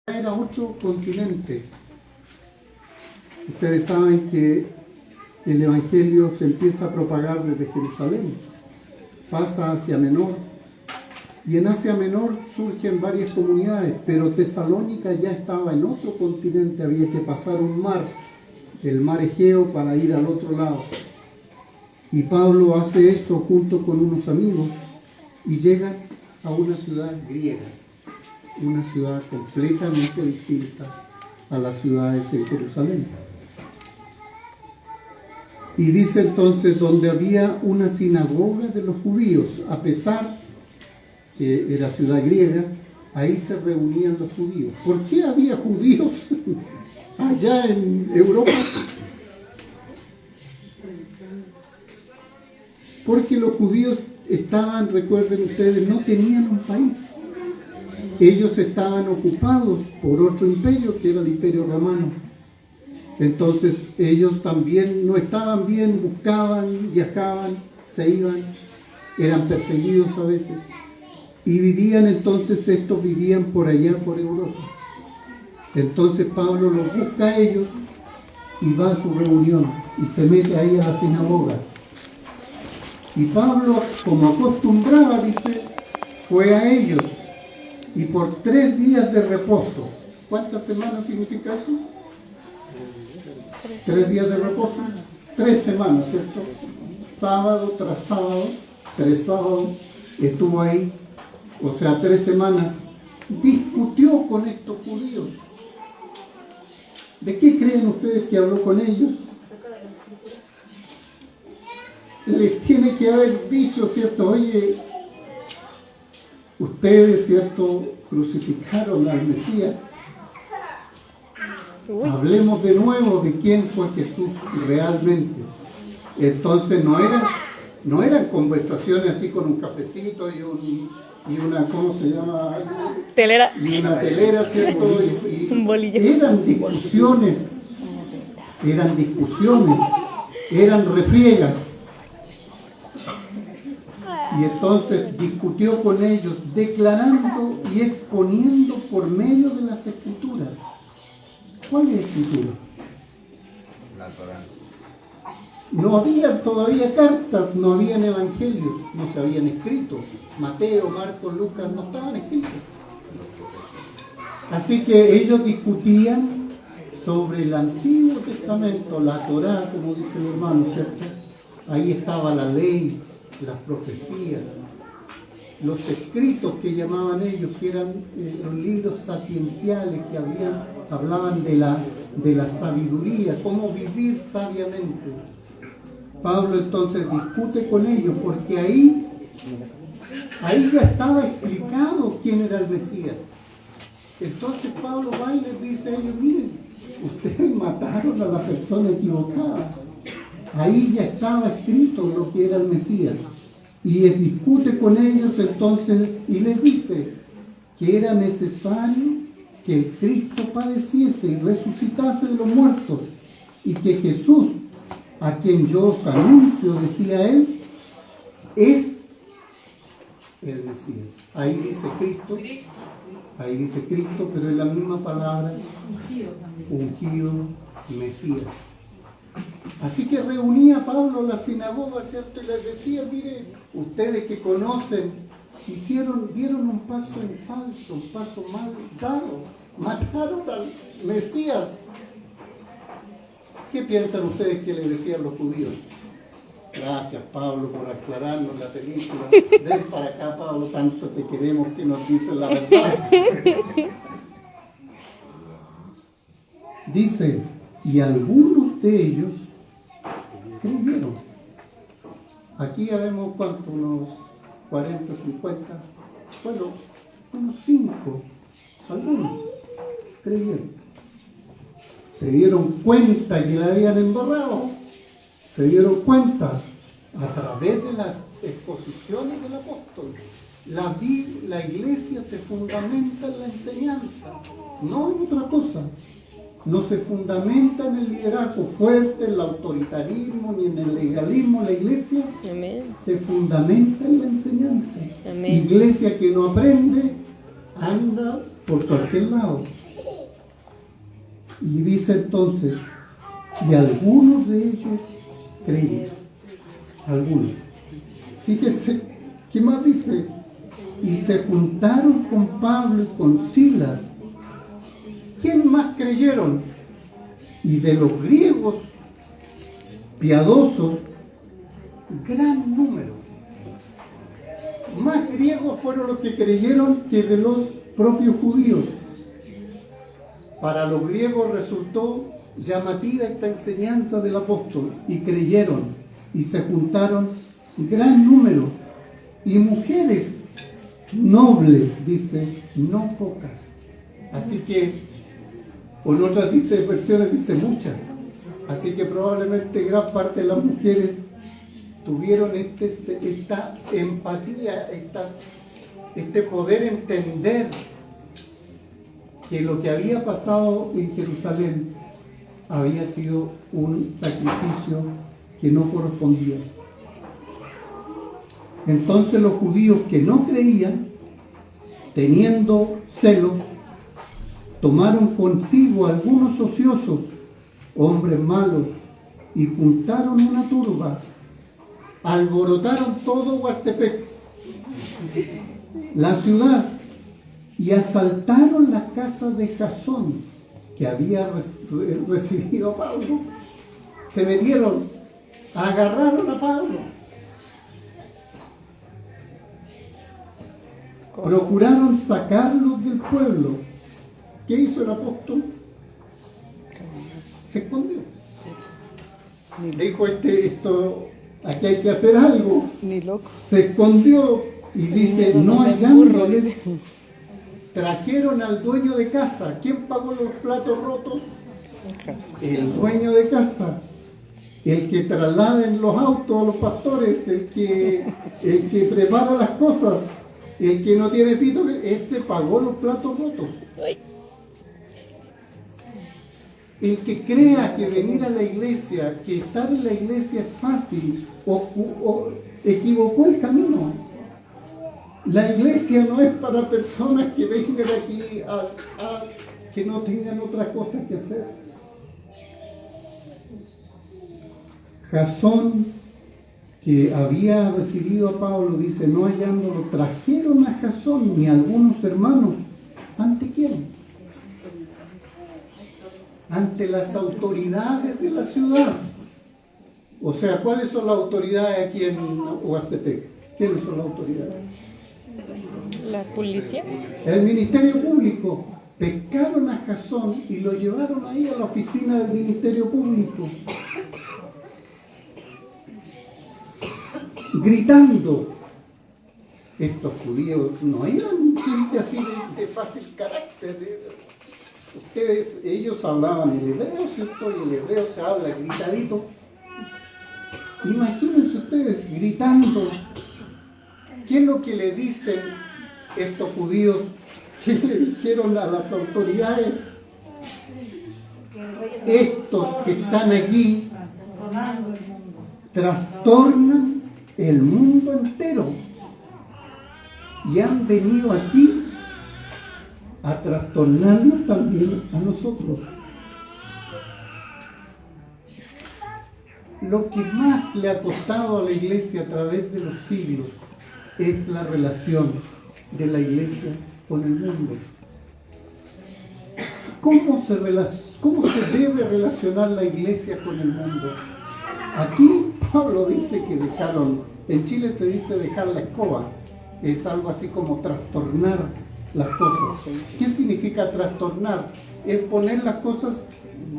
era otro continente. Ustedes saben que el Evangelio se empieza a propagar desde Jerusalén, pasa hacia Menor, y en Asia Menor surgen varias comunidades, pero Tesalónica ya estaba en otro continente, había que pasar un mar, el mar Egeo, para ir al otro lado. Y Pablo hace eso junto con unos amigos y llega a una ciudad griega, una ciudad completamente distinta a las ciudades en Jerusalén. Y dice entonces, donde había una sinagoga de los judíos, a pesar que era ciudad griega, ahí se reunían los judíos. ¿Por qué había judíos allá en Europa? Porque los judíos estaban, recuerden ustedes, no tenían un país. Ellos estaban ocupados por otro imperio, que era el Imperio Romano. Entonces ellos también no estaban bien, buscaban, viajaban, se iban, eran perseguidos a veces. Y vivían entonces, estos vivían por allá, por Europa. Entonces Pablo los busca a ellos y va a su reunión y se mete ahí a la sinagoga. Y Pablo, como acostumbraba, dice, fue a ellos y por 3 días de reposo. ¿Cuántas semanas significa eso? 3 días de reposo. 3 semanas, ¿cierto? Sábado tras sábado, 3 sábados, estuvo ahí. O sea, 3 semanas. Discutió con estos judíos. ¿De qué creen ustedes que habló con ellos? Les tiene que haber dicho, ¿cierto? Oye, ustedes, ¿cierto? Crucificaron al Mesías. Hablemos de nuevo de quién fue Jesús realmente. Entonces no eran conversaciones así con un cafecito y una, ¿cómo se llama? Telera. Y una telera, ¿cierto? Un bolillo. Eran discusiones, eran refriegas. Y entonces discutió con ellos, declarando y exponiendo por medio de las Escrituras. ¿Cuál es la Escritura? La Torá. No había todavía cartas, no habían evangelios, no se habían escrito. Mateo, Marcos, Lucas no estaban escritos. Así que ellos discutían sobre el Antiguo Testamento, la Torá, como dice el hermano, ¿cierto? Ahí estaba la ley, las profecías, los escritos que llamaban ellos, que eran los libros sapienciales que hablaban de la sabiduría, cómo vivir sabiamente. Pablo entonces discute con ellos porque ahí ya estaba explicado quién era el Mesías. Entonces Pablo va y les dice a ellos, miren, ustedes mataron a la persona equivocada. Ahí ya estaba escrito lo que era el Mesías. Y él discute con ellos entonces y les dice que era necesario que el Cristo padeciese y resucitase de los muertos y que Jesús, a quien yo os anuncio, decía él, es el Mesías. Ahí dice Cristo, pero es la misma palabra, ungido, Mesías. Así que reunía a Pablo la sinagoga, ¿cierto? Y les decía, mire, ustedes que conocen, dieron un paso en falso, un paso mal dado, mataron al Mesías. ¿Qué piensan ustedes que le decían los judíos? Gracias, Pablo, por aclararnos la película. Ven para acá, Pablo, tanto te queremos que nos dices la verdad. Dice, y algunos de ellos creyeron. Aquí ya vemos cuánto, unos 40, 50, bueno, unos 5, algunos creyeron. Se dieron cuenta que la habían embarrado, se dieron cuenta a través de las exposiciones del apóstol. La iglesia se fundamenta en la enseñanza, no en otra cosa. No se fundamenta en el liderazgo fuerte, en el autoritarismo, ni en el legalismo. La iglesia se fundamenta en la enseñanza. Iglesia que no aprende, anda por cualquier lado. Y dice entonces, y algunos de ellos creyeron. Algunos. Fíjense, ¿qué más dice? Y se juntaron con Pablo y con Silas. ¿Quién más creyeron? Y de los griegos piadosos, gran número. Más griegos fueron los que creyeron que de los propios judíos. Para los griegos resultó llamativa esta enseñanza del apóstol y creyeron y se juntaron gran número y mujeres nobles, dice, no pocas. Así que, o en otras versiones dice muchas. Así que probablemente gran parte de las mujeres tuvieron esta empatía, este poder entender que lo que había pasado en Jerusalén había sido un sacrificio que no correspondía. Entonces los judíos que no creían, teniendo celos, tomaron consigo algunos ociosos, hombres malos, y juntaron una turba, alborotaron todo Huastepec, la ciudad, y asaltaron la casa de Jasón, que había recibido a Pablo. Se metieron, agarraron a Pablo, procuraron sacarlos del pueblo. ¿Qué hizo el apóstol? Se escondió. Dijo, aquí hay que hacer algo. Ni loco. Se escondió y dice, no hallándoles, trajeron al dueño de casa. ¿Quién pagó los platos rotos? El dueño de casa. El que traslada en los autos a los pastores, el que prepara las cosas, el que no tiene pito, ese pagó los platos rotos. El que crea que venir a la iglesia, que estar en la iglesia es fácil, o equivocó el camino. La iglesia no es para personas que vengan aquí que no tengan otras cosas que hacer. Jasón, que había recibido a Pablo, dice, no hallándolo, trajeron a Jasón ni a algunos hermanos. ¿Ante quién? Ante las autoridades de la ciudad. O sea, ¿cuáles son las autoridades aquí en Huastepec? ¿Quiénes son las autoridades? La policía. El Ministerio Público. Pescaron a Jasón y lo llevaron ahí a la oficina del Ministerio Público, gritando. Estos judíos no eran gente así de fácil carácter. Ellos hablaban el hebreo, ¿cierto? Y el hebreo se habla gritadito. Imagínense ustedes gritando. ¿Qué es lo que le dicen estos judíos? ¿Qué le dijeron a las autoridades? Estos que están aquí trastornan el mundo entero y han venido aquí a trastornarnos también a nosotros. Lo que más le ha costado a la iglesia a través de los siglos es la relación de la iglesia con el mundo. ¿Cómo se debe relacionar la iglesia con el mundo? Aquí Pablo dice que en Chile se dice dejar la escoba, es algo así como trastornar las cosas. ¿Qué significa trastornar? Es poner las cosas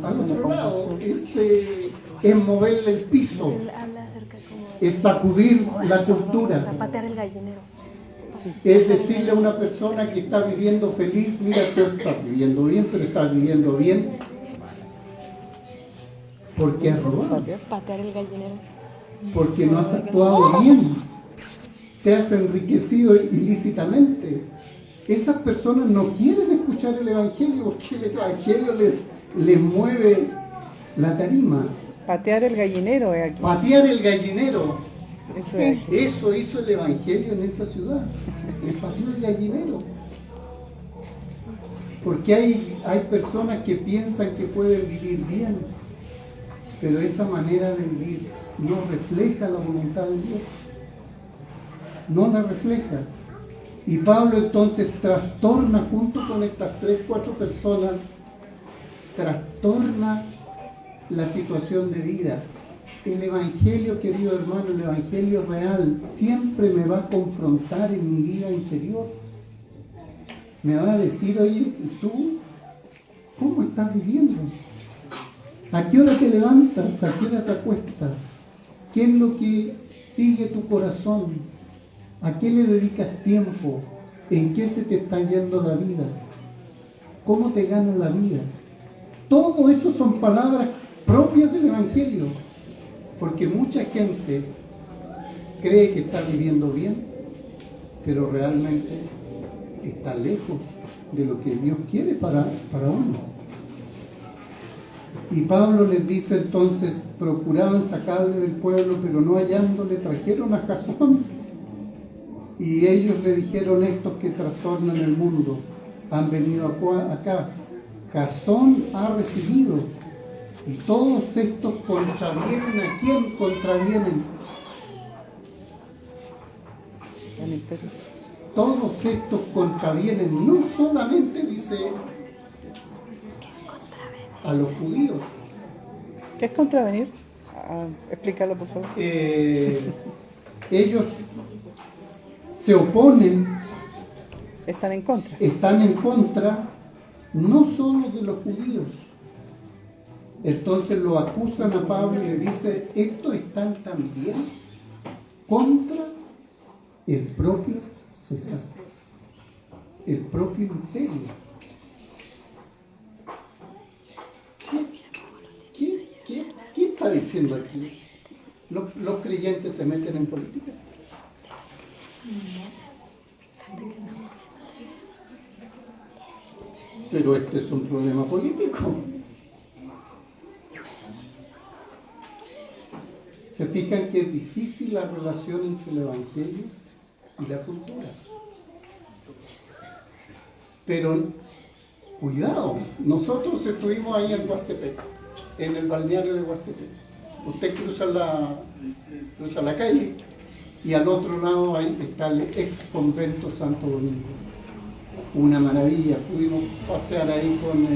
al otro lado, es moverle el piso, es sacudir la cultura. Patear el gallinero. Es decirle a una persona que está viviendo feliz, mira, tú estás viviendo bien, pero estás viviendo bien porque has robado, Patear el gallinero. porque no has actuado bien, te has enriquecido ilícitamente. Esas personas no quieren escuchar el Evangelio porque el Evangelio les mueve la tarima. Patear el gallinero es aquí. Patear el gallinero. Eso es aquí. Eso hizo el Evangelio en esa ciudad. Le pateó el gallinero. Porque hay personas que piensan que pueden vivir bien, pero esa manera de vivir no refleja la voluntad de Dios. No la refleja. Y Pablo entonces trastorna, junto con estas 3-4 personas, trastorna la situación de vida. El Evangelio, querido hermano, el Evangelio real, siempre me va a confrontar en mi vida interior. Me va a decir, oye, ¿tú cómo estás viviendo? ¿A qué hora te levantas? ¿A qué hora te acuestas? ¿Qué es lo que sigue tu corazón? ¿A qué le dedicas tiempo? ¿En qué se te está yendo la vida? ¿Cómo te gana la vida? Todo eso son palabras propias del Evangelio, porque mucha gente cree que está viviendo bien, pero realmente está lejos de lo que Dios quiere para uno. Y Pablo les dice entonces, procuraban sacarle del pueblo, pero no hallándole, trajeron a Jasón. Y ellos le dijeron, estos que trastornan el mundo han venido acá. Jasón ha recibido. Y todos estos contravienen. ¿A quién contravienen? Al imperio. Todos estos contravienen, no solamente dice a los judíos. ¿Qué es contravenir? Explícalo, por favor. Ellos se oponen, Están en contra. están en contra, no solo de los judíos. Entonces lo acusan a Pablo y le dice, estos están también contra el propio César, el propio imperio. ¿Qué está diciendo aquí? ¿Los creyentes se meten en política? Pero este es un problema político. ¿Se fijan que es difícil la relación entre el Evangelio y la cultura? Pero, cuidado, nosotros estuvimos ahí en Huastepec, en el balneario de Huastepec. Usted cruza la calle y al otro lado ahí está el ex convento Santo Domingo. Una maravilla, pudimos pasear ahí con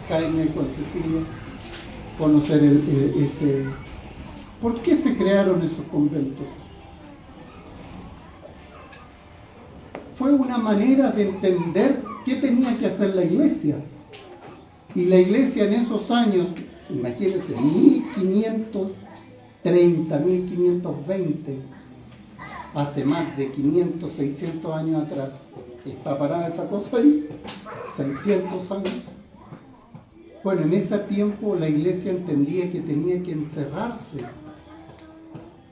Jaime, con Cecilia, conocer ese... ¿Por qué se crearon esos conventos? Fue una manera de entender qué tenía que hacer la iglesia. Y la iglesia en esos años, imagínense, 1530, 1520, hace más de 500, 600 años atrás, está parada esa cosa ahí, 600 años. Bueno, en ese tiempo la iglesia entendía que tenía que encerrarse,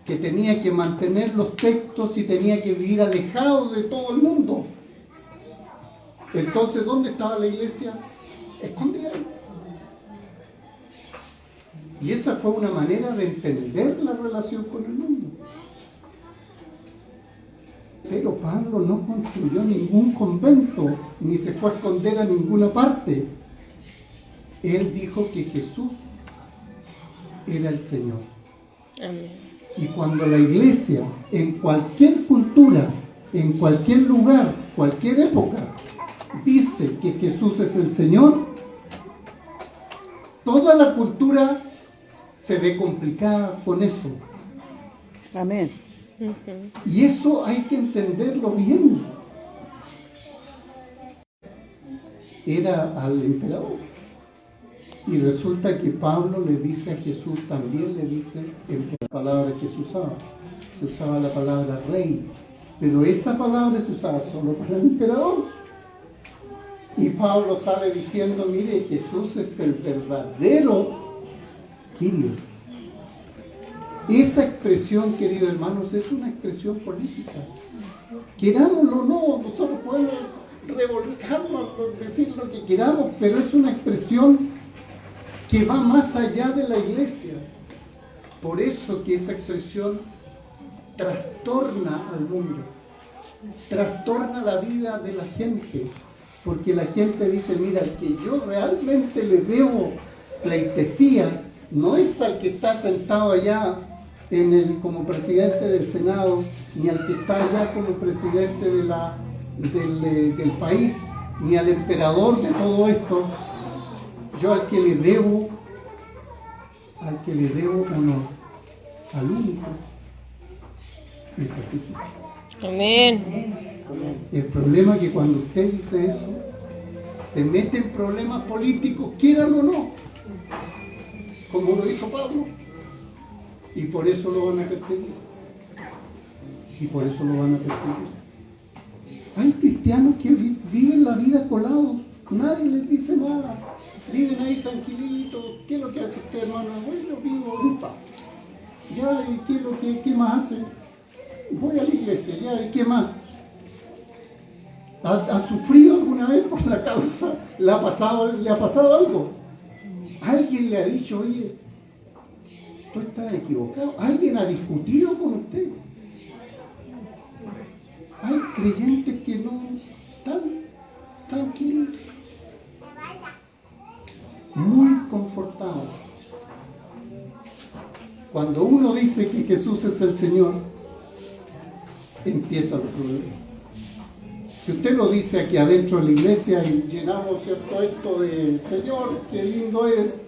que tenía que mantener los textos y tenía que vivir alejado de todo el mundo. Entonces, ¿dónde estaba la iglesia? Escondida. Y esa fue una manera de entender la relación con el mundo. Pero Pablo no construyó ningún convento, ni se fue a esconder a ninguna parte. Él dijo que Jesús era el Señor. Amén. Y cuando la iglesia, en cualquier cultura, en cualquier lugar, cualquier época, dice que Jesús es el Señor, toda la cultura se ve complicada con eso. Amén. Y eso hay que entenderlo bien. Era al emperador. Y resulta que Pablo le dice a Jesús, también le dice en la palabra que se usaba la palabra rey, pero esa palabra se usaba solo para el emperador. Y Pablo sale diciendo, mire, Jesús es el verdadero Kyrios. Esa expresión, queridos hermanos, es una expresión política. Querámoslo o no, nosotros podemos revolcarnos, decir lo que queramos, pero es una expresión que va más allá de la iglesia. Por eso que esa expresión trastorna al mundo, trastorna la vida de la gente, Porque la gente dice, mira, el que yo realmente le debo pleitesía no es al que está sentado allá como presidente del Senado, ni al que está allá como presidente del país, ni al emperador de todo esto. Yo al que le debo honor, al único, es a Jesús. Amén. El problema es que cuando usted dice eso, se mete en problemas políticos, quieran o no, como lo hizo Pablo, y por eso lo van a perseguir. Hay cristianos que viven la vida colados, nadie les dice nada, viven ahí tranquilitos. ¿Qué es lo que hace usted, hermano? Bueno, vivo en paz. Ya, ¿y qué más hace? Voy a la iglesia, ya, ¿y qué más? ¿Ha sufrido alguna vez por la causa? ¿Le ha pasado algo? ¿Alguien le ha dicho, oye, tú estás equivocado? ¿Alguien ha discutido con usted? Hay creyentes que no están tranquilos, muy confortados. Cuando uno dice que Jesús es el Señor, empiezan los problemas. Si usted lo dice aquí adentro de la iglesia y llenamos, ¿cierto?, esto de Señor, qué lindo es,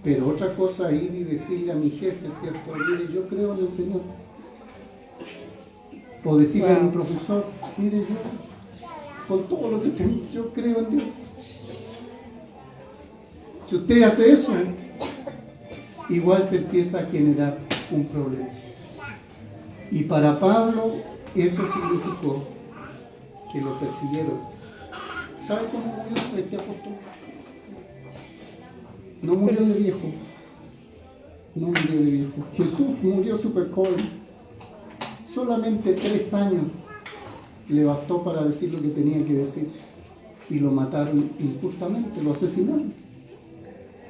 pero otra cosa ir y decirle a mi jefe, ¿cierto?, mire, yo creo en el Señor. O decirle a mi profesor, mire, yo, con todo lo que tengo, yo creo en Dios. Si usted hace eso, igual se empieza a generar un problema. Y para Pablo eso significó que lo persiguieron. ¿Sabe cómo murió este apóstol? No murió de viejo. Jesús murió súper joven. Solamente 3 años le bastó para decir lo que tenía que decir. Y lo mataron injustamente, lo asesinaron.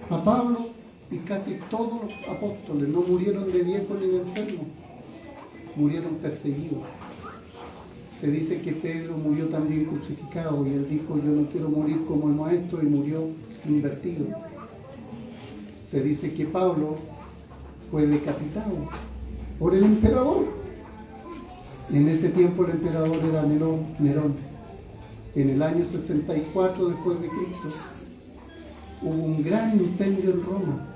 A Pablo y casi todos los apóstoles no murieron de viejo ni de enfermo, murieron perseguidos. Se dice que Pedro murió también crucificado y él dijo, yo no quiero morir como el maestro, y murió invertido. Se dice que Pablo fue decapitado por el emperador. En ese tiempo el emperador era Nerón. En el año 64 después de Cristo hubo un gran incendio en Roma.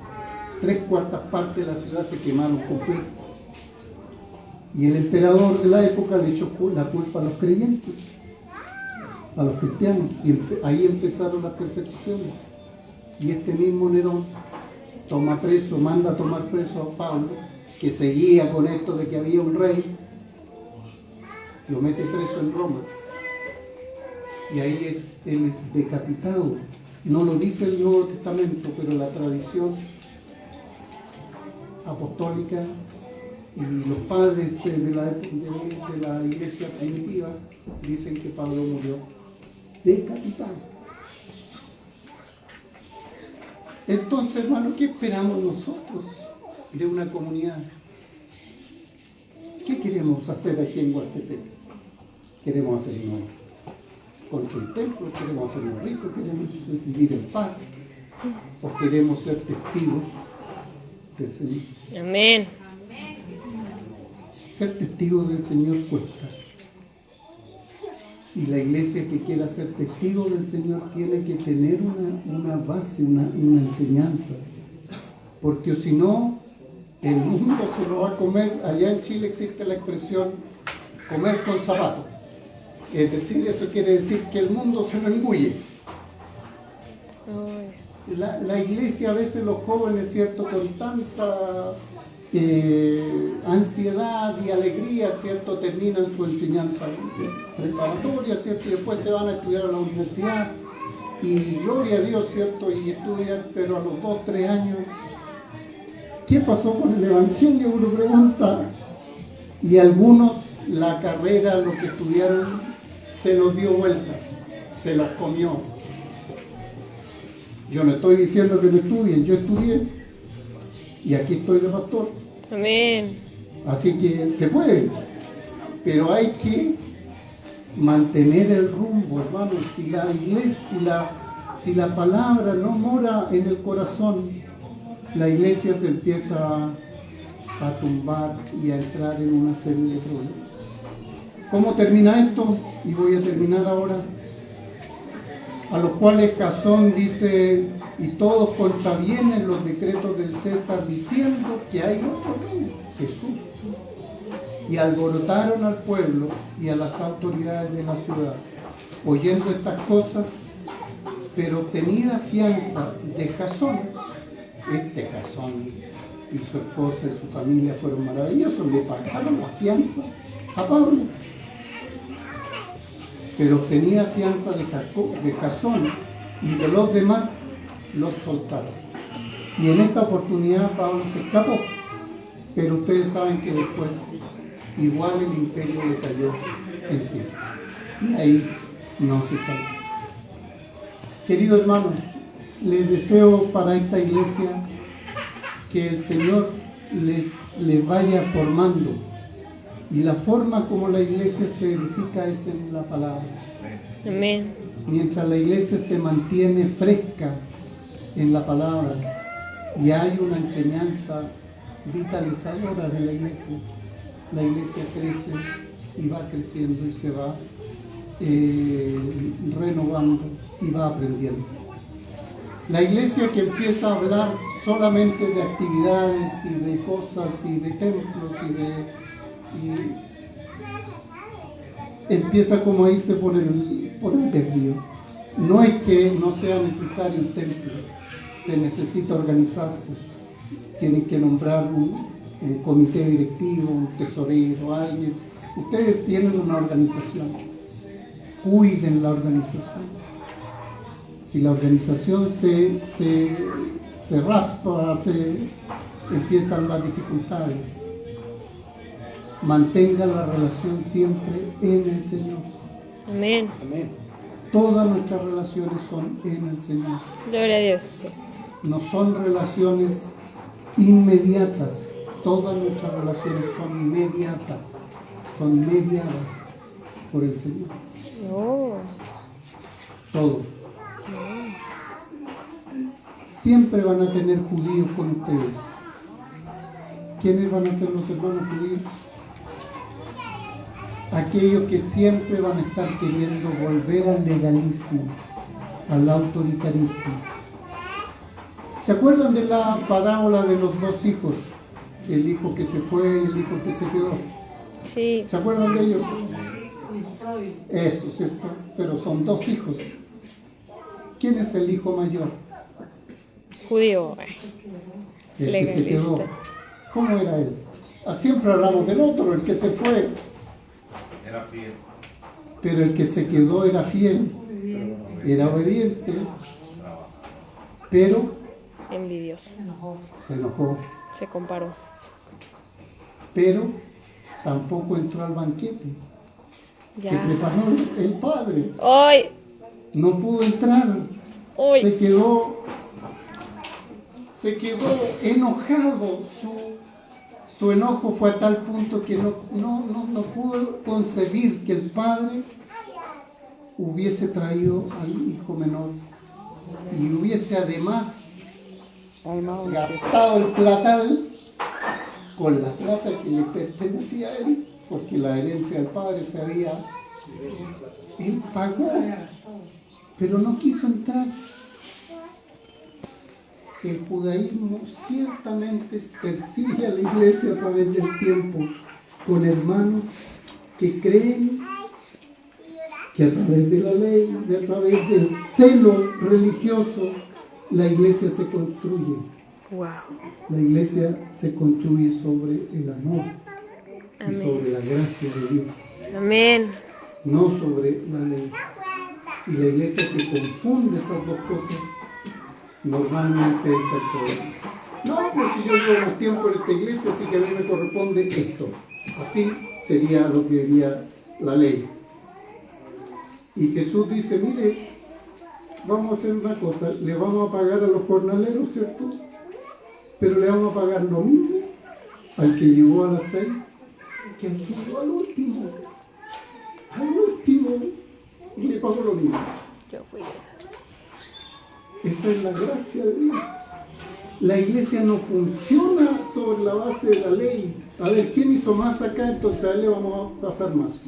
3/4 partes de la ciudad se quemaron completas. Y el emperador de la época le echó la culpa a los creyentes, a los cristianos. Y ahí empezaron las persecuciones. Y este mismo Nerón manda a tomar preso a Pablo, que seguía con esto de que había un rey, lo mete preso en Roma. Y ahí él es decapitado. No lo dice el Nuevo Testamento, pero la tradición apostólica y los padres de la iglesia primitiva dicen que Pablo murió decapitado. Entonces, hermano, ¿qué esperamos nosotros de una comunidad? ¿Qué queremos hacer aquí en Huastepec? ¿Queremos hacernos construir templos? ¿Queremos hacernos ricos? ¿Queremos vivir en paz? ¿O queremos ser testigos del Señor? Amén. Ser testigo del Señor cuesta. Y la iglesia que quiera ser testigo del Señor tiene que tener una base, una enseñanza. Porque si no, el mundo se lo va a comer. Allá en Chile existe la expresión comer con zapatos. Es decir, eso quiere decir que el mundo se lo engulle. La iglesia, a veces los jóvenes, ¿cierto?, con tanta ansiedad y alegría, ¿cierto?, terminan su enseñanza preparatoria, ¿cierto?, y después se van a estudiar a la universidad, y gloria a Dios, ¿cierto?, y estudian, pero a los 2, 3 años, ¿qué pasó con el Evangelio?, uno pregunta, y algunos la carrera, los que estudiaron, se los dio vuelta, se los comió. Yo no estoy diciendo que no estudien, yo estudié, y aquí estoy de pastor. Amén. Así que se puede, pero hay que mantener el rumbo, hermanos. Si la iglesia, si la palabra no mora en el corazón, la iglesia se empieza a tumbar y a entrar en una serie de problemas. ¿Cómo termina esto? Y voy a terminar ahora. A los cuales Jasón dice, y todos contravienen los decretos del César diciendo que hay otro rey, Jesús. Y alborotaron al pueblo y a las autoridades de la ciudad, oyendo estas cosas, pero tenida fianza de Jasón. Este Jasón y su esposa y su familia fueron maravillosos, le pagaron la fianza a Pablo. Pero tenía fianza de Jasón y de los demás los soltaron. Y en esta oportunidad Pablo se escapó, pero ustedes saben que después igual el imperio le cayó encima. Y ahí no se salvó. Queridos hermanos, les deseo para esta iglesia que el Señor les vaya formando. Y la forma como la iglesia se edifica es en la palabra. Amén. Mientras la iglesia se mantiene fresca en la palabra y hay una enseñanza vitalizadora de la iglesia crece y va creciendo y se va renovando y va aprendiendo. La iglesia que empieza a hablar solamente de actividades y de cosas y de templos y empieza como a irse por el desvío. No es que no sea necesario un templo, se necesita organizarse. Tienen que nombrar un comité directivo, un tesorero, alguien. Ustedes tienen una organización, cuiden la organización. Si la organización se raspa, empiezan las dificultades. Mantenga la relación siempre en el Señor. Amén. Amén. Todas nuestras relaciones son en el Señor. Gloria a Dios. No son relaciones inmediatas. Todas nuestras relaciones son inmediatas. Son mediadas por el Señor. Oh. Todo. Siempre van a tener judíos con ustedes. ¿Quiénes van a ser los hermanos judíos? Aquellos que siempre van a estar queriendo volver al legalismo, al autoritarismo. ¿Se acuerdan de la parábola de los dos hijos? El hijo que se fue y el hijo que se quedó. Sí. ¿Se acuerdan de ellos? Eso, ¿cierto? Pero son dos hijos. ¿Quién es el hijo mayor? Judío. El que se quedó. Legalista. ¿Cómo era él? Siempre hablamos del otro, el que se fue. Era fiel. Pero el que se quedó era fiel, era obediente, pero Envidioso. se enojó. Se comparó. Pero tampoco entró al banquete que Ya. preparó el padre. ¡Ay! No pudo entrar. ¡Uy! Se quedó enojado. Su enojo fue a tal punto que no pudo concebir que el padre hubiese traído al hijo menor y hubiese además gastado el platal con la plata que le pertenecía a él, porque la herencia del padre se había... Él pagó, pero no quiso entrar. El judaísmo ciertamente persigue a la iglesia a través del tiempo, con hermanos que creen que a través de la ley, a través del celo religioso, la iglesia se construye. Wow. La iglesia se construye sobre el amor y Amén. sobre la gracia de Dios, Amén. no sobre la ley. Y la iglesia que confunde esas dos cosas normalmente echa el poder. No, pues si yo llevo más tiempo en esta iglesia, así que a mí me corresponde esto. Así sería lo que diría la ley. Y Jesús dice, mire, vamos a hacer una cosa, le vamos a pagar a los jornaleros, ¿cierto? Pero le vamos a pagar lo mismo al que llegó a las 6 que al que llegó al último. al último y le pagó lo mismo. Yo fui. Esa es la gracia de Dios. La iglesia no funciona sobre la base de la ley. A ver, ¿quién hizo más acá? Entonces a él le vamos a pasar más.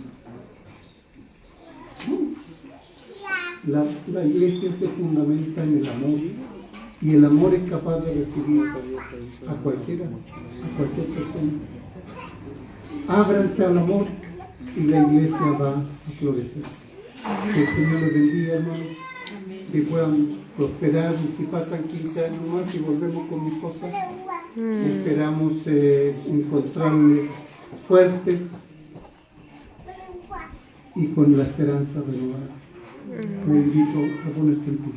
La iglesia se fundamenta en el amor. Y el amor es capaz de recibir a cualquier persona. Ábranse al amor y la iglesia va a florecer. Que el Señor les bendiga, hermano. Que puedan prosperar, y si pasan 15 años más y volvemos con mis cosas, esperamos encontrarles fuertes y con la esperanza renovada. Me invito a ponerse en pie.